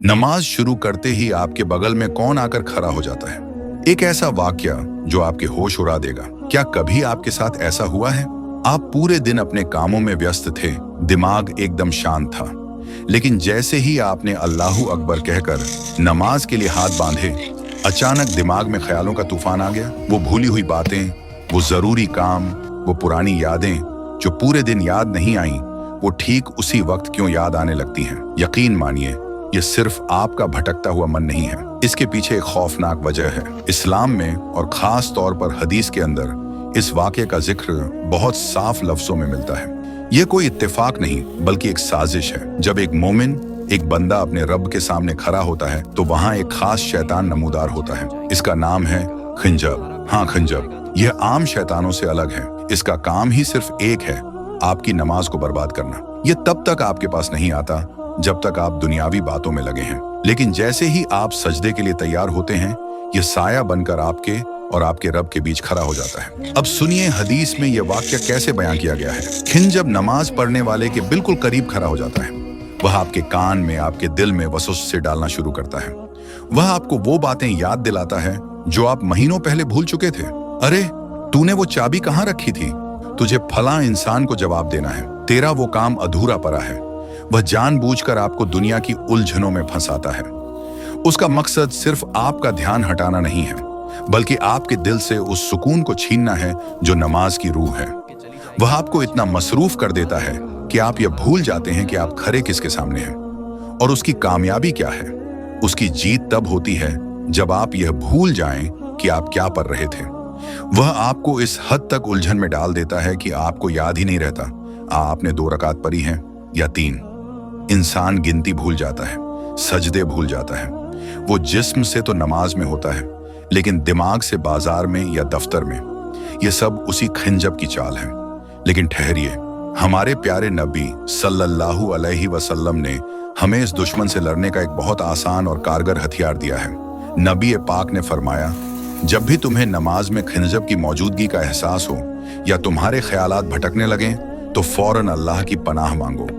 नमाज शुरू करते ही आपके बगल में कौन आकर खड़ा हो जाता है? एक ऐसा वाकया जो आपके होश उड़ा देगा। क्या कभी आपके साथ ऐसा हुआ है? आप पूरे दिन अपने कामों में व्यस्त थे, दिमाग एकदम शांत था, लेकिन जैसे ही आपने अल्लाहू अकबर कहकर नमाज के लिए हाथ बांधे, अचानक दिमाग में ख्यालों का तूफान आ गया। वो भूली हुई बातें, वो जरूरी काम, वो पुरानी यादें जो पूरे दिन याद नहीं आई, वो ठीक उसी वक्त क्यों याद आने लगती हैं। यकीन मानिए, ये सिर्फ आपका भटकता हुआ मन नहीं है, इसके पीछे एक खौफनाक वजह है। इस्लाम में और खास तौर पर हदीस के अंदर इस वाक़े का जिक्र बहुत साफ लफ्जों में मिलता है। ये कोई इत्तेफाक नहीं बल्कि एक साजिश है। जब एक मोमिन, एक बंदा अपने रब के सामने खड़ा होता है तो वहां एक खास शैतान नमूदार होता है। इसका नाम है खिंजब। हाँ, खिंजब। यह आम शैतानों से अलग है। इसका काम ही सिर्फ एक है, आपकी नमाज को बर्बाद करना। यह तब तक आपके पास नहीं आता जब तक आप दुनियावी बातों में लगे हैं, लेकिन जैसे ही आप सजदे के लिए तैयार होते हैं, यह साया बनकर आपके और आपके रब के बीच खड़ा हो जाता है। अब सुनिए हदीस में यह वाक्य कैसे बयां किया गया है। खिंजब नमाज पढ़ने वाले के बिल्कुल करीब खड़ा हो जाता है। वह आपके कान में, आपके दिल में वसवसे डालना शुरू करता है। वह आपको वो बातें याद दिलाता है जो आप महीनों पहले भूल चुके थे। अरे, तूने वो चाबी कहाँ रखी थी? तुझे फला इंसान को जवाब देना है, तेरा वो काम अधूरा पड़ा है। वह जानबूझकर आपको दुनिया की उलझनों में फंसाता है। उसका मकसद सिर्फ आपका ध्यान हटाना नहीं है, बल्कि आपके दिल से उस सुकून को छीनना है जो नमाज की रूह है। वह आपको इतना मसरूफ कर देता है कि आप यह भूल जाते हैं कि आप खरे किसके सामने हैं। और उसकी कामयाबी क्या है? उसकी जीत तब होती है जब आप यह भूल जाएं कि आप क्या पढ़ रहे थे। वह आपको इस हद तक उलझन में डाल देता है कि आपको याद ही नहीं रहता आपने 2 रकात पढ़ी हैं या 3। इंसान गिनती भूल जाता है, सजदे भूल जाता है। वो जिस्म से तो नमाज में होता है, लेकिन दिमाग से बाजार में या दफ्तर में। ये सब उसी खिंजब की चाल है। लेकिन ठहरिए, हमारे प्यारे नबी सल्लल्लाहु अलैहि वसल्लम ने हमें इस दुश्मन से लड़ने का एक बहुत आसान और कारगर हथियार दिया है। नबी पाक ने फरमाया, जब भी तुम्हें नमाज में खिंजब की मौजूदगी का एहसास हो या तुम्हारे ख्यालात भटकने लगें, तो फौरन अल्लाह की पनाह मांगो।